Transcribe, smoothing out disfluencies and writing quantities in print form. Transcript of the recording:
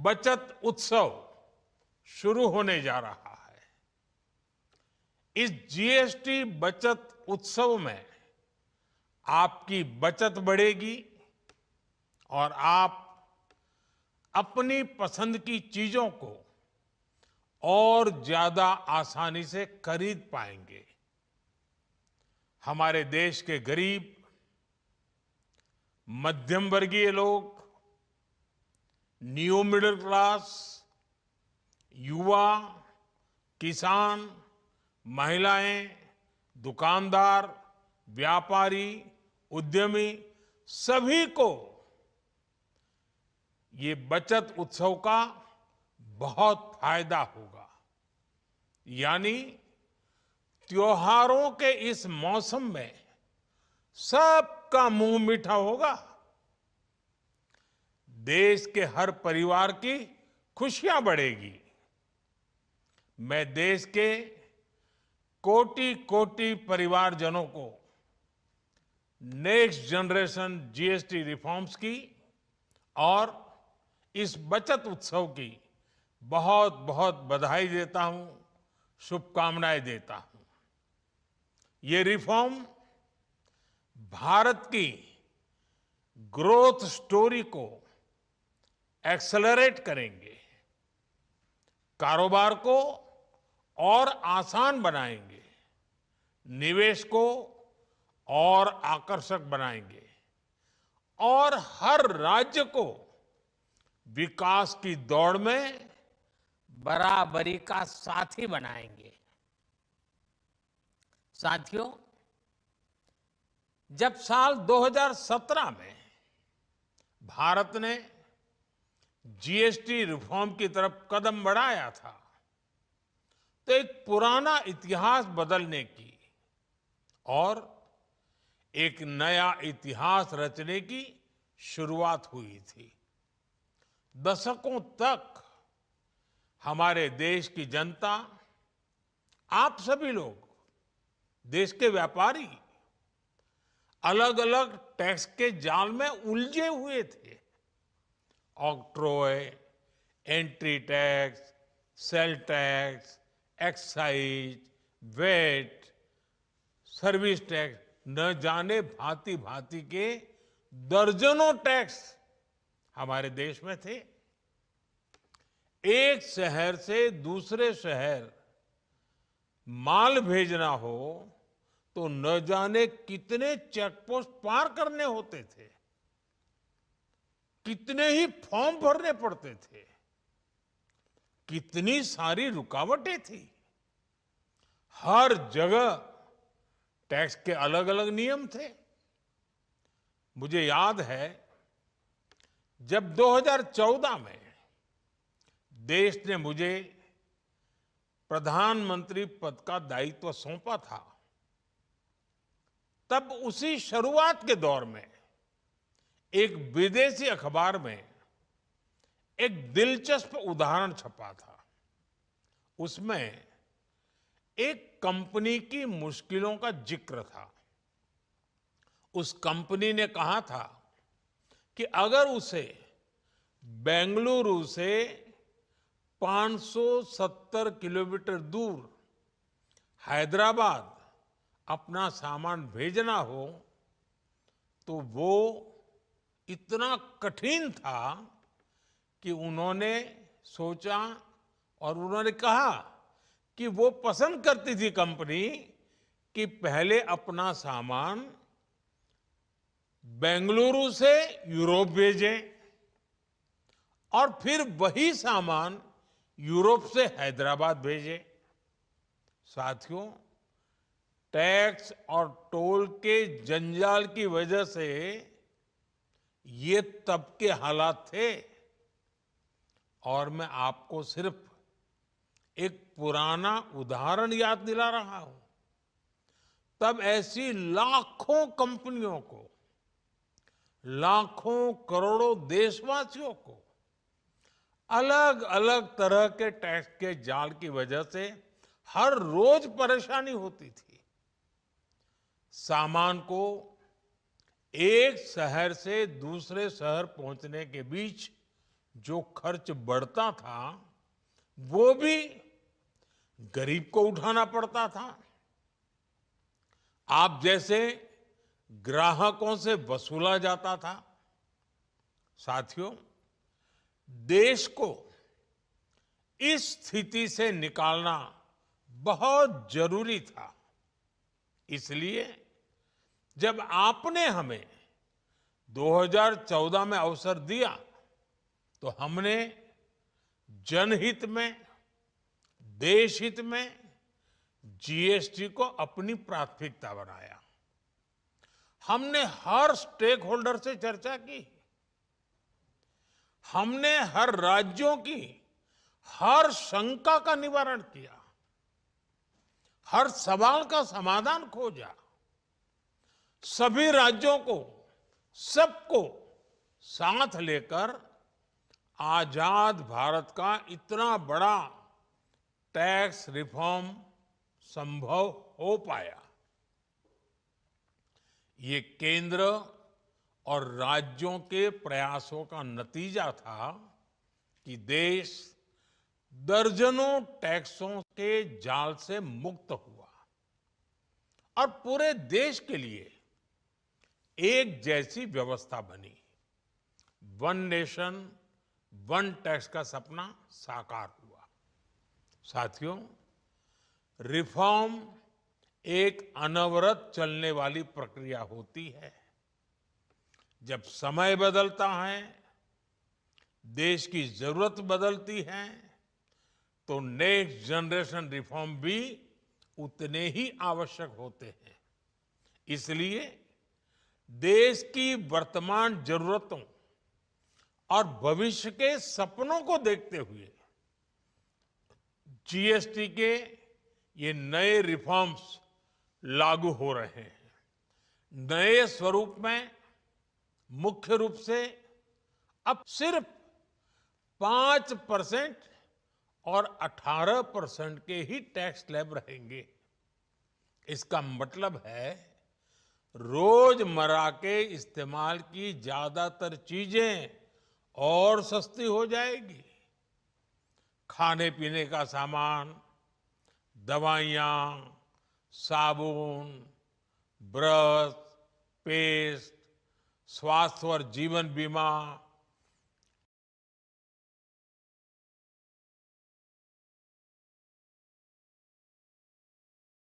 बचत उत्सव शुरू होने जा रहा है। इस जीएसटी बचत उत्सव में आपकी बचत बढ़ेगी और आप अपनी पसंद की चीजों को और ज्यादा आसानी से खरीद पाएंगे। हमारे देश के गरीब, मध्यम वर्गीय लोग, न्यू मिडिल क्लास, युवा, किसान, महिलाएं, दुकानदार, व्यापारी, उद्यमी, सभी को ये बचत उत्सव का बहुत फायदा होगा। यानी त्योहारों के इस मौसम में सबका मुंह मीठा होगा। देश के हर परिवार की खुशियां बढ़ेगी। मैं देश के कोटि कोटि परिवारजनों को नेक्स्ट जनरेशन जीएसटी रिफॉर्म्स की और इस बचत उत्सव की बहुत बहुत बधाई देता हूं, शुभकामनाएं देता हूं। ये रिफॉर्म भारत की ग्रोथ स्टोरी को एक्सेलरेट करेंगे, कारोबार को और आसान बनाएंगे, निवेश को और आकर्षक बनाएंगे और हर राज्य को विकास की दौड़ में बराबरी का साथी बनाएंगे। साथियों, जब साल 2017 में भारत ने जीएसटी रिफॉर्म की तरफ कदम बढ़ाया था, तो एक पुराना इतिहास बदलने की और एक नया इतिहास रचने की शुरुआत हुई थी। दशकों तक हमारे देश की जनता, आप सभी लोग, देश के व्यापारी अलग अलग टैक्स के जाल में उलझे हुए थे। Octroi, entry tax, sale tax, excise, VAT, service tax, न जाने भांति भांति के दर्जनों टैक्स हमारे देश में थे। एक शहर से दूसरे शहर माल भेजना हो तो न जाने कितने चेकपोस्ट पार करने होते थे, कितने ही फॉर्म भरने पड़ते थे, कितनी सारी रुकावटें थी। हर जगह टैक्स के अलग अलग नियम थे। मुझे याद है, जब 2014 में देश ने मुझे प्रधानमंत्री पद का दायित्व सौंपा था, तब उसी शुरुआत के दौर में एक विदेशी अखबार में एक दिलचस्प उदाहरण छपा था। उसमें एक कंपनी की मुश्किलों का जिक्र था। उस कंपनी ने कहा था कि अगर उसे बेंगलुरु से 570 किलोमीटर दूर हैदराबाद अपना सामान भेजना हो तो वो इतना कठिन था कि उन्होंने सोचा और उन्होंने कहा कि वो पसंद करती थी कंपनी कि पहले अपना सामान बेंगलुरु से यूरोप भेजें और फिर वही सामान यूरोप से हैदराबाद भेजें। साथियों, टैक्स और टोल के जंजाल की वजह से ये तब के हालात थे। और मैं आपको सिर्फ एक पुराना उदाहरण याद दिला रहा हूं। तब ऐसी लाखों कंपनियों को, लाखों करोड़ों देशवासियों को अलग अलग तरह के टैक्स के जाल की वजह से हर रोज परेशानी होती थी। सामान को एक शहर से दूसरे शहर पहुंचने के बीच जो खर्च बढ़ता था वो भी गरीब को उठाना पड़ता था। आप जैसे ग्राहकों से वसूला जाता था। साथियों, देश को इस स्थिति से निकालना बहुत जरूरी था। इसलिए जब आपने हमें 2014 में अवसर दिया तो हमने जनहित में, देश हित में जीएसटी को अपनी प्राथमिकता बनाया। हमने हर स्टेक होल्डर से चर्चा की। हमने हर राज्यों की हर शंका का निवारण किया, हर सवाल का समाधान खोजा। सभी राज्यों को, सबको साथ लेकर आजाद भारत का इतना बड़ा टैक्स रिफॉर्म संभव हो पाया। ये केंद्र और राज्यों के प्रयासों का नतीजा था कि देश दर्जनों टैक्सों के जाल से मुक्त हुआ और पूरे देश के लिए एक जैसी व्यवस्था बनी। वन नेशन वन टैक्स का सपना साकार हुआ। साथियों, रिफॉर्म एक अनवरत चलने वाली प्रक्रिया होती है। जब समय बदलता है, देश की जरूरत बदलती है, तो नेक्स्ट जनरेशन रिफॉर्म भी उतने ही आवश्यक होते हैं। इसलिए देश की वर्तमान जरूरतों और भविष्य के सपनों को देखते हुए जीएसटी के ये नए रिफॉर्म्स लागू हो रहे हैं। नए स्वरूप में मुख्य रूप से अब सिर्फ 5% और 18% के ही टैक्स स्लैब रहेंगे। इसका मतलब है रोजमर्रा के इस्तेमाल की ज्यादातर चीजें और सस्ती हो जाएगी। खाने पीने का सामान, दवाइयाँ, साबुन, ब्रश, पेस्ट, स्वास्थ्य और जीवन बीमा,